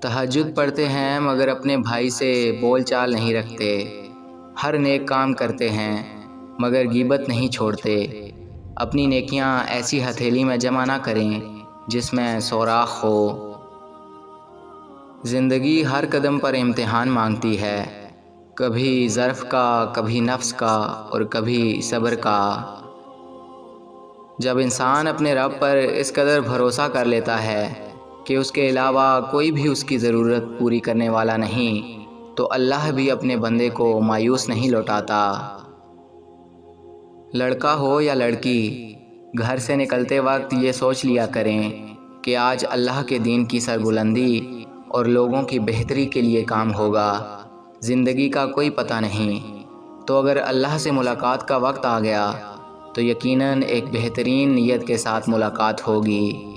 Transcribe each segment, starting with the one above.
تہجد پڑھتے ہیں مگر اپنے بھائی سے بول چال نہیں رکھتے، ہر نیک کام کرتے ہیں مگر غیبت نہیں چھوڑتے۔ اپنی نیکیاں ایسی ہتھیلی میں جمع نہ کریں جس میں سوراخ ہو۔ زندگی ہر قدم پر امتحان مانگتی ہے، کبھی ظرف کا، کبھی نفس کا اور کبھی صبر کا۔ جب انسان اپنے رب پر اس قدر بھروسہ کر لیتا ہے کہ اس کے علاوہ کوئی بھی اس کی ضرورت پوری کرنے والا نہیں، تو اللہ بھی اپنے بندے کو مایوس نہیں لوٹاتا۔ لڑکا ہو یا لڑکی، گھر سے نکلتے وقت یہ سوچ لیا کریں کہ آج اللہ کے دین کی سربلندی اور لوگوں کی بہتری کے لیے کام ہوگا۔ زندگی کا کوئی پتہ نہیں، تو اگر اللہ سے ملاقات کا وقت آ گیا تو یقیناً ایک بہترین نیت کے ساتھ ملاقات ہوگی۔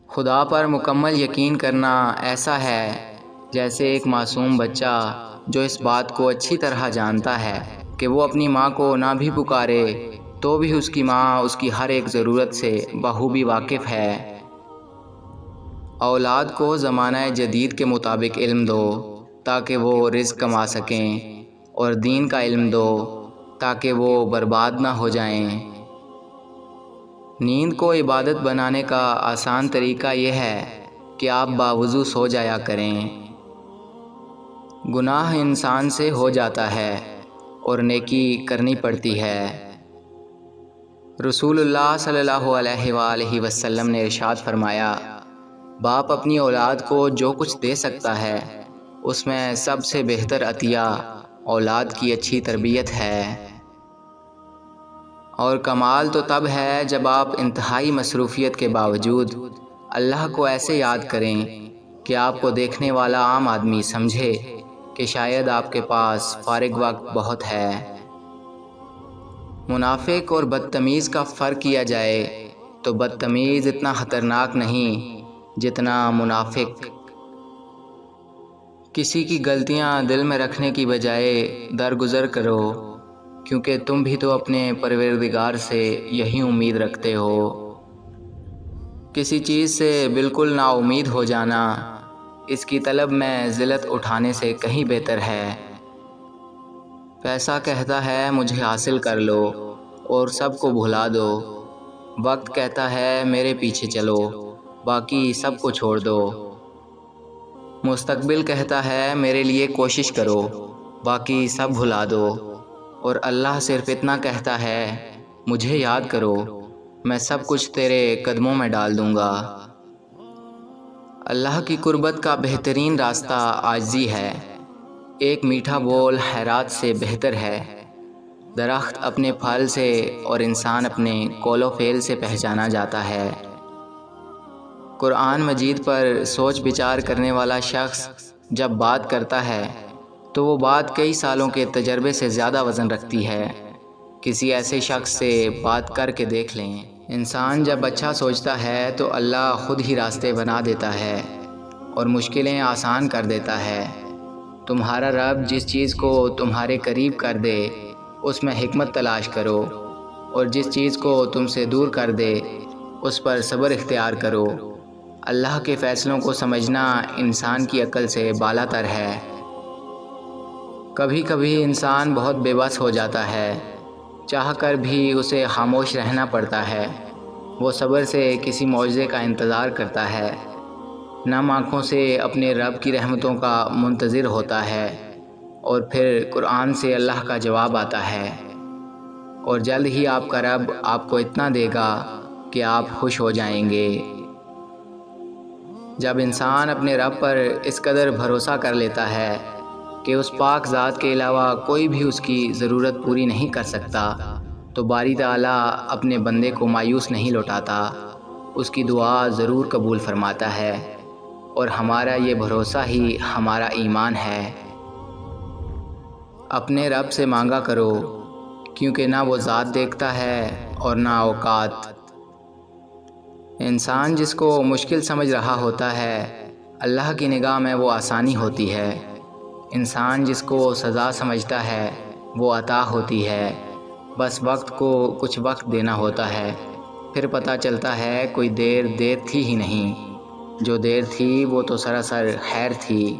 خدا پر مکمل یقین کرنا ایسا ہے جیسے ایک معصوم بچہ جو اس بات کو اچھی طرح جانتا ہے کہ وہ اپنی ماں کو نہ بھی پکارے تو بھی اس کی ماں اس کی ہر ایک ضرورت سے بخوبی واقف ہے۔ اولاد کو زمانہ جدید کے مطابق علم دو تاکہ وہ رزق کما سکیں، اور دین کا علم دو تاکہ وہ برباد نہ ہو جائیں۔ نیند کو عبادت بنانے کا آسان طریقہ یہ ہے کہ آپ باوضو سو جایا کریں۔ گناہ انسان سے ہو جاتا ہے اور نیکی کرنی پڑتی ہے۔ رسول اللہ صلی اللہ علیہ وآلہ وسلم نے ارشاد فرمایا، باپ اپنی اولاد کو جو کچھ دے سکتا ہے اس میں سب سے بہتر عطیہ اولاد کی اچھی تربیت ہے۔ اور کمال تو تب ہے جب آپ انتہائی مصروفیت کے باوجود اللہ کو ایسے یاد کریں کہ آپ کو دیکھنے والا عام آدمی سمجھے کہ شاید آپ کے پاس فارغ وقت بہت ہے۔ منافق اور بدتمیز کا فرق کیا جائے تو بدتمیز اتنا خطرناک نہیں جتنا منافق۔ کسی کی غلطیاں دل میں رکھنے کی بجائے درگزر کرو، کیونکہ تم بھی تو اپنے پروردگار سے یہی امید رکھتے ہو۔ کسی چیز سے بالکل نا امید ہو جانا اس کی طلب میں ذلت اٹھانے سے کہیں بہتر ہے۔ پیسہ کہتا ہے مجھے حاصل کر لو اور سب کو بھلا دو، وقت کہتا ہے میرے پیچھے چلو باقی سب کو چھوڑ دو۔ مستقبل کہتا ہے میرے لیے کوشش کرو باقی سب بھلا دو، اور اللہ صرف اتنا کہتا ہے مجھے یاد کرو، میں سب کچھ تیرے قدموں میں ڈال دوں گا۔ اللہ کی قربت کا بہترین راستہ عاجزی ہے۔ ایک میٹھا بول خیرات سے بہتر ہے۔ درخت اپنے پھل سے اور انسان اپنے قول و فعل سے پہچانا جاتا ہے۔ قرآن مجید پر سوچ بچار کرنے والا شخص جب بات کرتا ہے تو وہ بات کئی سالوں کے تجربے سے زیادہ وزن رکھتی ہے۔ کسی ایسے شخص سے بات کر کے دیکھ لیں۔ انسان جب اچھا سوچتا ہے تو اللہ خود ہی راستے بنا دیتا ہے اور مشکلیں آسان کر دیتا ہے۔ تمہارا رب جس چیز کو تمہارے قریب کر دے اس میں حکمت تلاش کرو، اور جس چیز کو تم سے دور کر دے اس پر صبر اختیار کرو۔ اللہ کے فیصلوں کو سمجھنا انسان کی عقل سے بالا تر ہے۔ کبھی کبھی انسان بہت بے بس ہو جاتا ہے، چاہ کر بھی اسے خاموش رہنا پڑتا ہے۔ وہ صبر سے کسی معجزے کا انتظار کرتا ہے، نم آنکھوں سے اپنے رب کی رحمتوں کا منتظر ہوتا ہے، اور پھر قرآن سے اللہ کا جواب آتا ہے، اور جلد ہی آپ کا رب آپ کو اتنا دے گا کہ آپ خوش ہو جائیں گے۔ جب انسان اپنے رب پر اس قدر بھروسہ کر لیتا ہے کہ اس پاک ذات کے علاوہ کوئی بھی اس کی ضرورت پوری نہیں کر سکتا، تو باری تعالیٰ اپنے بندے کو مایوس نہیں لوٹاتا، اس کی دعا ضرور قبول فرماتا ہے، اور ہمارا یہ بھروسہ ہی ہمارا ایمان ہے۔ اپنے رب سے مانگا کرو، کیونکہ نہ وہ ذات دیکھتا ہے اور نہ اوقات۔ انسان جس کو مشکل سمجھ رہا ہوتا ہے اللہ کی نگاہ میں وہ آسانی ہوتی ہے۔ انسان جس کو سزا سمجھتا ہے وہ عطا ہوتی ہے۔ بس وقت کو کچھ وقت دینا ہوتا ہے، پھر پتہ چلتا ہے کوئی دیر تھی ہی نہیں۔ جو دیر تھی وہ تو سراسر خیر تھی۔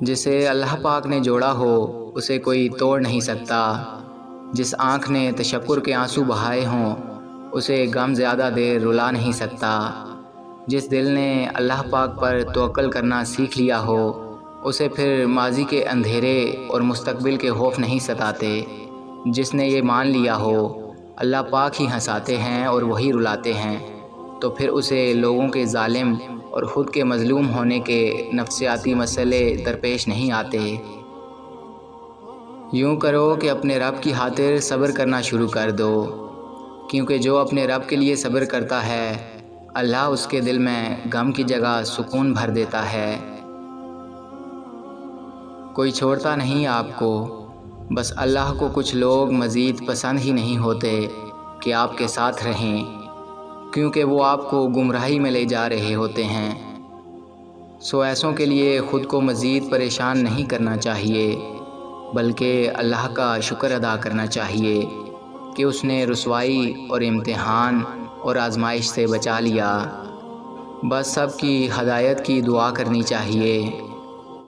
جسے اللہ پاک نے جوڑا ہو اسے کوئی توڑ نہیں سکتا۔ جس آنکھ نے تشکر کے آنسو بہائے ہوں اسے غم زیادہ دیر رلا نہیں سکتا۔ جس دل نے اللہ پاک پر توکل کرنا سیکھ لیا ہو اسے پھر ماضی کے اندھیرے اور مستقبل کے خوف نہیں ستاتے۔ جس نے یہ مان لیا ہو اللہ پاک ہی ہنساتے ہیں اور وہی رلاتے ہیں، تو پھر اسے لوگوں کے ظالم اور خود کے مظلوم ہونے کے نفسیاتی مسئلے درپیش نہیں آتے۔ یوں کرو کہ اپنے رب کی خاطر صبر کرنا شروع کر دو، کیونکہ جو اپنے رب کے لیے صبر کرتا ہے اللہ اس کے دل میں غم کی جگہ سکون بھر دیتا ہے۔ کوئی چھوڑتا نہیں آپ کو، بس اللہ کو کچھ لوگ مزید پسند ہی نہیں ہوتے کہ آپ کے ساتھ رہیں، کیونکہ وہ آپ کو گمراہی میں لے جا رہے ہوتے ہیں۔ سو ایسوں کے لیے خود کو مزید پریشان نہیں کرنا چاہیے، بلکہ اللہ کا شکر ادا کرنا چاہیے کہ اس نے رسوائی اور امتحان اور آزمائش سے بچا لیا۔ بس سب کی ہدایت کی دعا کرنی چاہیے۔